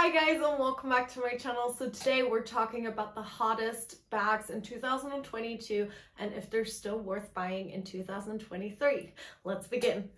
Hi guys and welcome back to my channel. So today we're talking about the hottest bags in 2022 and if they're still worth buying in 2023. Let's begin.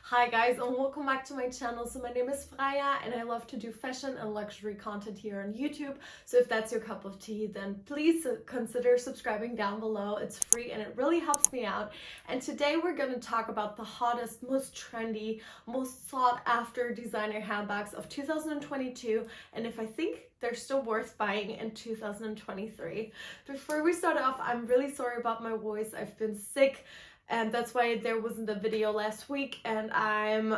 Hi guys and welcome back to my channel. So my name is Freya and I love to do fashion and luxury content here on YouTube. So if that's your cup of tea, then please consider subscribing down below. It's free and it really helps me out. And today we're going to talk about the hottest, most trendy, most sought after designer handbags of 2022 and if I think they're still worth buying in 2023. Before we start off, I'm really sorry about my voice. I've been sick. And that's why there wasn't a video last week, and I'm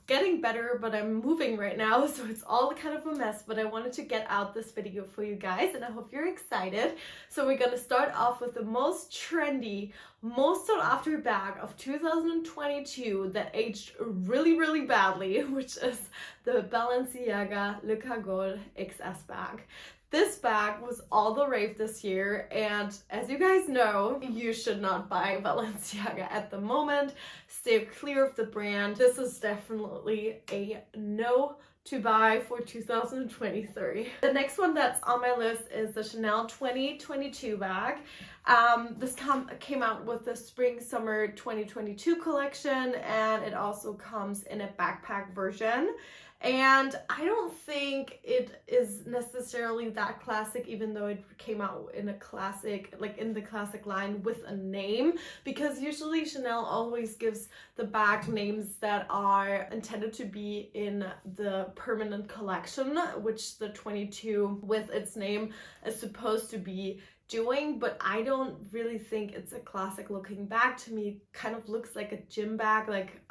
getting better, but I'm moving right now, so it's all kind of a mess, but I wanted to get out this video for you guys, and I hope you're excited. So we're gonna start off with the most trendy, most sought after bag of 2022 that aged really badly, which is the Balenciaga Le Cagole XS bag. This bag was all the rave this year, and as you guys know, you should not buy Balenciaga at the moment. Stay clear of the brand. This is definitely a no to buy for 2023. The next one that's on my list is the Chanel 2022 bag. This came out with the spring summer 2022 collection, and it also comes in a backpack version. And I don't think it is necessarily that classic, even though it came out in a classic, like in the classic line with a name, because usually Chanel always gives the bag names that are intended to be in the permanent collection, which the 22 with its name is supposed to be doing, but I don't really think it's a classic looking bag. To me, it kind of looks like a gym bag, like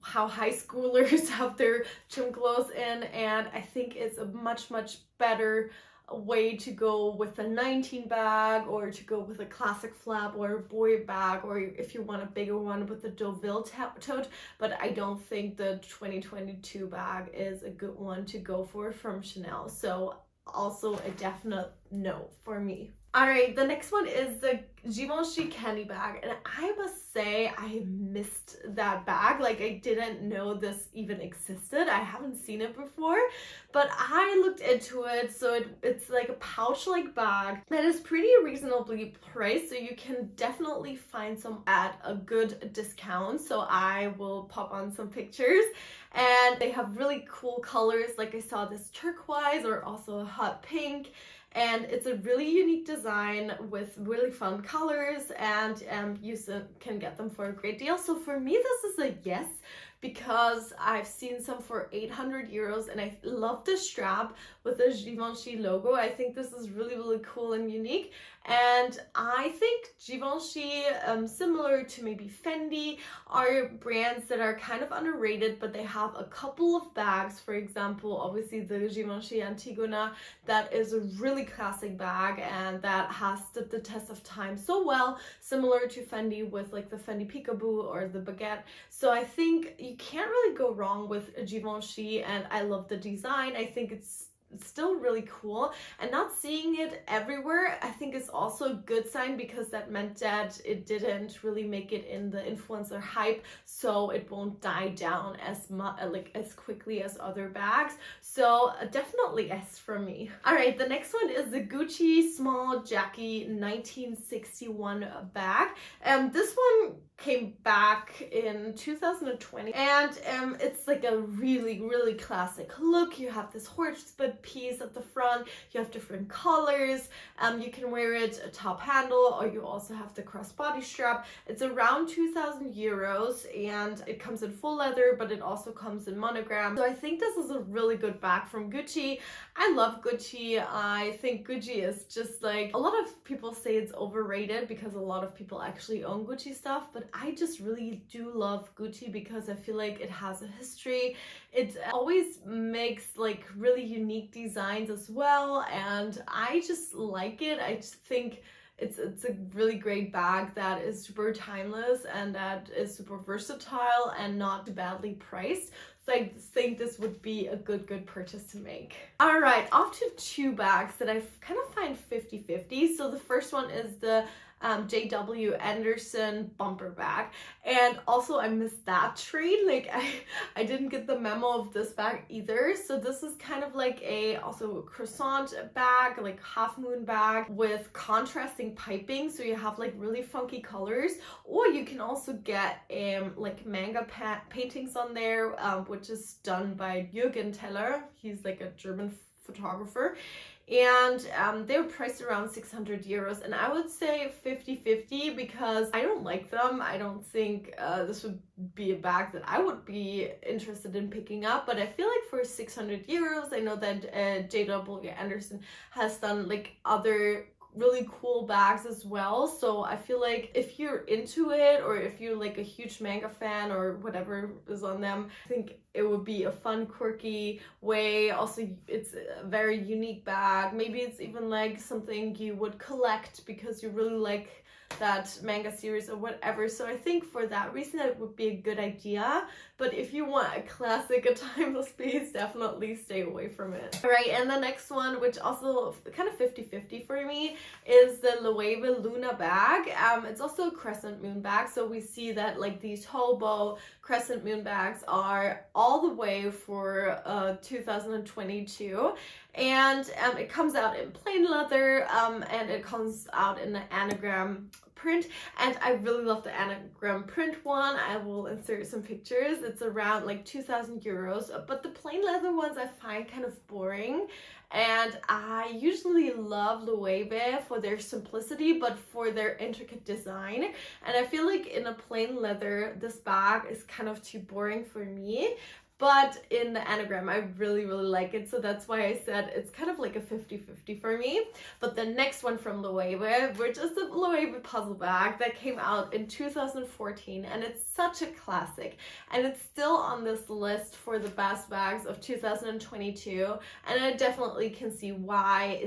how high schoolers have their gym clothes in, and I think it's a much better way to go with a 19 bag, or to go with a classic flap or a boy bag, or if you want a bigger one with a Deauville tote. But I don't think the 2022 bag is a good one to go for from Chanel, so also a definite no for me. Alright, the next one is the Givenchy candy bag, and I must say I missed that bag. Like, I didn't know this even existed. I haven't seen it before, but I looked into it. So it's like a pouch-like bag that is pretty reasonably priced, so you can definitely find some at a good discount. So I will pop on some pictures, and they have really cool colors. Like, I saw this turquoise or also a hot pink. And it's a really unique design with really fun colors, and you can get them for a great deal. So for me, this is a yes, because I've seen some for 800 euros and I love the strap with the Givenchy logo. I think this is really cool and unique. And I think Givenchy, similar to maybe Fendi, are brands that are kind of underrated, but they have a couple of bags. For example, obviously the Givenchy Antigona, that is a really classic bag and that has stood the test of time so well, similar to Fendi with like the Fendi Peekaboo or the Baguette. So I think you can't really go wrong with Givenchy, and I love the design. I think it's still really cool, and not seeing it everywhere I think is also a good sign, because that meant that it didn't really make it in the influencer hype, so it won't die down as much, like as quickly as other bags. So definitely yes for me. All right, the next one is the Gucci small Jackie 1961 bag. This one came back in 2020, and it's like a really classic look. You have this horse piece at the front, you have different colors, you can wear it a top handle, or you also have the crossbody strap. It's around 2,000 euros, and it comes in full leather, but it also comes in monogram. So I think this is a really good bag from Gucci. I love Gucci. I think Gucci is just like, a lot of people say it's overrated because a lot of people actually own Gucci stuff, but I just really do love Gucci because I feel like it has a history. It always makes like really unique designs as well, and I just like it. I just think it's a really great bag that is super timeless and that is super versatile and not badly priced. So I think this would be a good purchase to make. All right, off to two bags that I kind of find 50-50. So the first one is the JW Anderson bumper bag. And also I missed that trade. Like I didn't get the memo of this bag either. So this is kind of like also a croissant bag, like half moon bag with contrasting piping. So you have like really funky colors, or you can also get like manga paintings on there, which is done by Jürgen Teller. He's like a German photographer. And they were priced around 600 euros, and I would say 50-50 because I don't like them. I don't think this would be a bag that I would be interested in picking up, but I feel like for 600 euros, I know that JW Anderson has done like other really cool bags as well. So I feel like if you're into it, or if you're like a huge manga fan or whatever is on them, I think it would be a fun, quirky way. Also, it's a very unique bag. Maybe it's even like something you would collect because you really like that manga series or whatever. So I think for that reason it would be a good idea. But if you want a classic, a timeless piece, definitely stay away from it. All right, and the next one, which also kind of 50-50 for me, is the Loewe Luna bag. It's also a crescent moon bag. So we see that like these hobo crescent moon bags are all the way for 2022. And it comes out in plain leather, and it comes out in the anagram print, and I really love the anagram print one. I will insert some pictures. It's around like 2,000 euros, but the plain leather ones I find kind of boring. And I usually love Loewe for their simplicity, but for their intricate design. And I feel like in a plain leather, this bag is kind of too boring for me. But in the anagram, I really, really like it. So that's why I said it's kind of like a 50-50 for me. But the next one from Loewe, which is the Loewe puzzle bag that came out in 2014. And it's such a classic. And it's still on this list for the best bags of 2022. And I definitely can see why.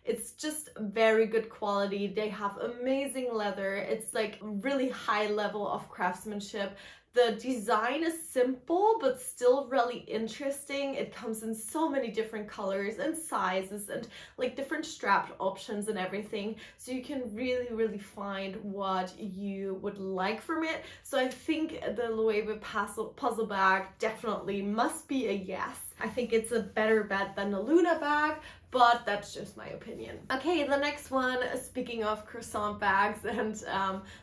It's just very good quality. They have amazing leather. It's like really high level of craftsmanship. The design is simple, but still really interesting. It comes in so many different colors and sizes and like different strap options and everything. So you can really, really find what you would like from it. So I think the Loewe puzzle bag definitely must be a yes. I think it's a better bet than the Luna bag, but that's just my opinion. Okay, the next one, speaking of croissant bags and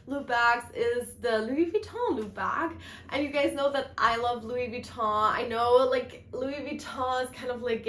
loop bags, is the Louis Vuitton loop bag. And you guys know that I love Louis Vuitton. I know like Louis Vuitton is kind of like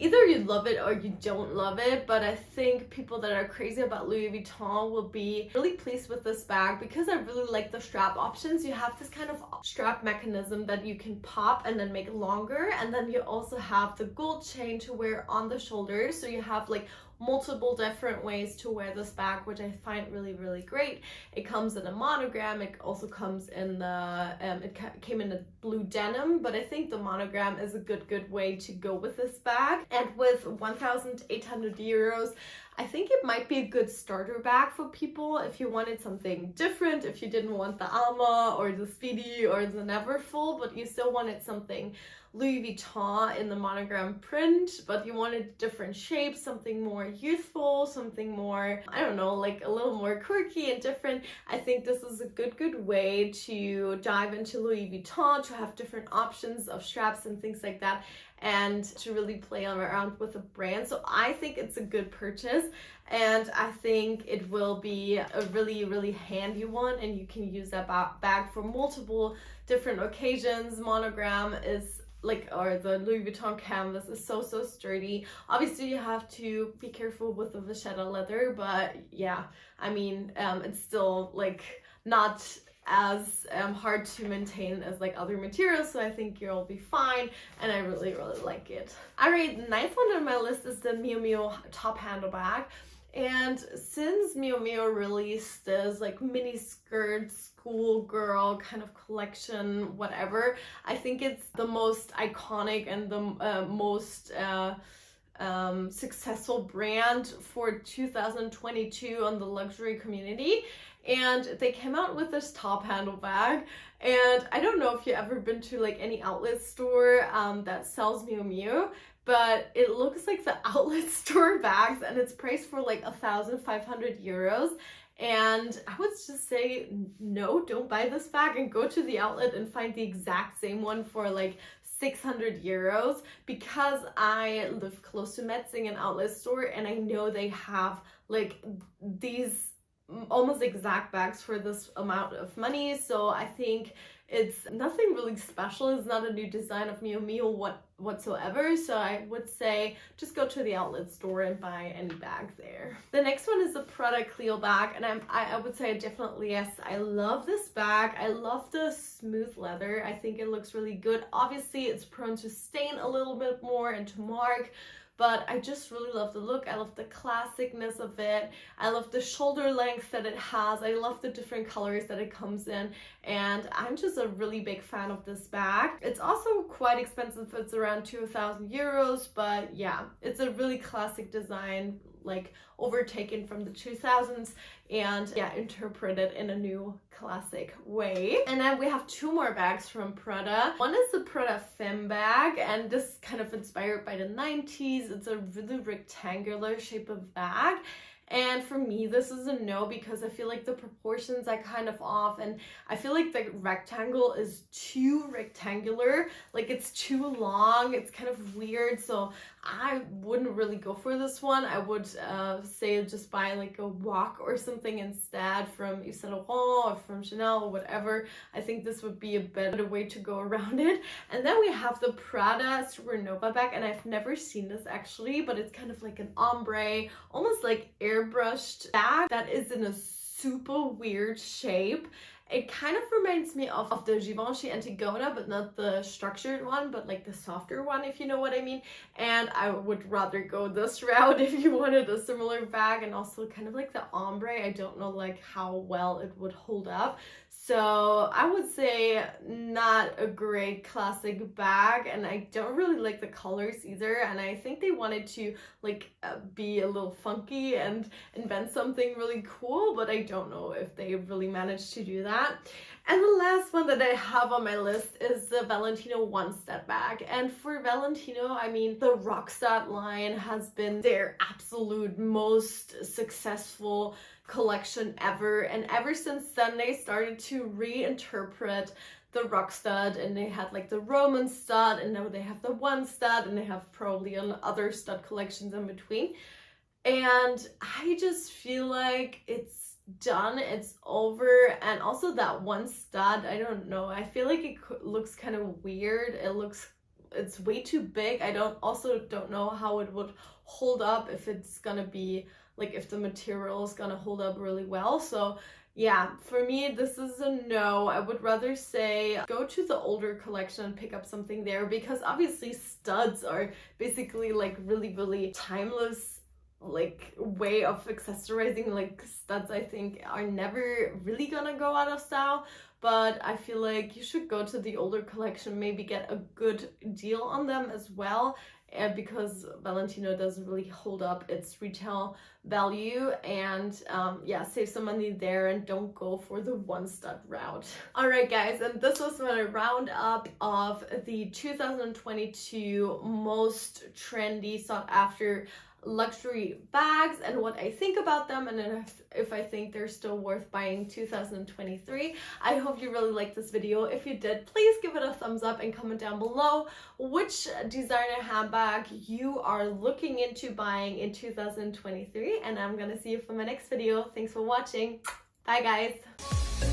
either you love it or you don't love it, but I think people that are crazy about Louis Vuitton will be really pleased with this bag because I really like the strap options. You have this kind of strap mechanism that you can pop and then make longer, and then you also have the gold chain to wear on the shoulders, so you have like multiple different ways to wear this bag, which I find really, really great. It comes in a monogram. It also comes in the it came in a blue denim, but I think the monogram is a good way to go with this bag. And with 1,800 euros, I think it might be a good starter bag for people if you wanted something different, if you didn't want the Alma or the Speedy or the Neverfull, but you still wanted something Louis Vuitton in the monogram print, but you wanted different shapes, something more youthful, something more, I don't know, like a little more quirky and different. I think this is a good way to dive into Louis Vuitton, to have different options of straps and things like that, and to really play around with the brand. So I think it's a good purchase, and I think it will be a really handy one, and you can use that bag for multiple different occasions. Monogram is like, or the Louis Vuitton canvas is so sturdy. Obviously you have to be careful with the vachetta leather, but yeah, I mean, it's still like not as hard to maintain as like other materials, so I think you'll be fine, and I really like it. Alright, the ninth one on my list is the Miu Miu top handle bag. And since Miu Miu released this like mini skirt schoolgirl kind of collection, whatever, I think it's the most iconic and the most successful brand for 2022 on the luxury community. And they came out with this top handle bag, and I don't know if you've ever been to like any outlet store that sells Miu Miu, but it looks like the outlet store bags, and it's priced for like 1,500 euros. And I would just say, no, don't buy this bag and go to the outlet and find the exact same one for like 600 euros, because I live close to Metzing, an outlet store, and I know they have like these almost exact bags for this amount of money. So I think it's nothing really special. It's not a new design of Mio Mio whatsoever. So I would say just go to the outlet store and buy any bag there. The next one is the Prada Clio bag, and I would say definitely yes. I love this bag. I love the smooth leather. I think it looks really good. Obviously, it's prone to stain a little bit more and to mark, but I just really love the look. I love the classicness of it. I love the shoulder length that it has. I love the different colors that it comes in. And I'm just a really big fan of this bag. It's also quite expensive. It's around 2,000 euros, but yeah, it's a really classic design, like overtaken from the 2000s, and yeah, interpreted in a new classic way. And then we have two more bags from Prada. One is the Prada Femme bag, and this is kind of inspired by the 90s. It's a really rectangular shape of bag. And for me, this is a no, because I feel like the proportions are kind of off, and I feel like the rectangle is too rectangular, like it's too long, it's kind of weird, so I wouldn't really go for this one. I would say just buy like a walk or something instead from Yves Saint Laurent or from Chanel or whatever. I think this would be a better way to go around it. And then we have the Prada Supernova bag, and I've never seen this actually, but it's kind of like an ombre, almost like airbrushed bag that is in a super weird shape. It kind of reminds me of the Givenchy Antigona, but not the structured one, but like the softer one, if you know what I mean. And I would rather go this route if you wanted a similar bag, and also kind of like the ombre. I don't know like how well it would hold up. So I would say not a great classic bag, and I don't really like the colors either. And I think they wanted to like be a little funky and invent something really cool, but I don't know if they really managed to do that. And the last one that I have on my list is the Valentino One Stud bag. And for Valentino, I mean, the Rockstud line has been their absolute most successful collection ever, and ever since then they started to reinterpret the rock stud, and they had like the Roman stud, and now they have the One Stud, and they have probably other stud collections in between. And I just feel like it's done, it's over. And also that One Stud, I don't know, I feel like it looks kind of weird. It's way too big. I don't know how it would hold up, if it's gonna be like, if the material is gonna hold up really well. So yeah, for me, this is a no. I would rather say go to the older collection and pick up something there, because obviously studs are basically like really timeless like way of accessorizing. Like studs, I think, are never really gonna go out of style. But I feel like you should go to the older collection, maybe get a good deal on them as well, because Valentino doesn't really hold up its retail value. And yeah, save some money there and don't go for the One Stud route. Alright guys, and this was my roundup of the 2022 most trendy, sought after luxury bags, and what I think about them, and if I think they're still worth buying 2023. I hope you really liked this video. If you did, please give it a thumbs up and comment down below which designer handbag you are looking into buying in 2023, and I'm gonna see you for my next video. Thanks for watching. Bye guys.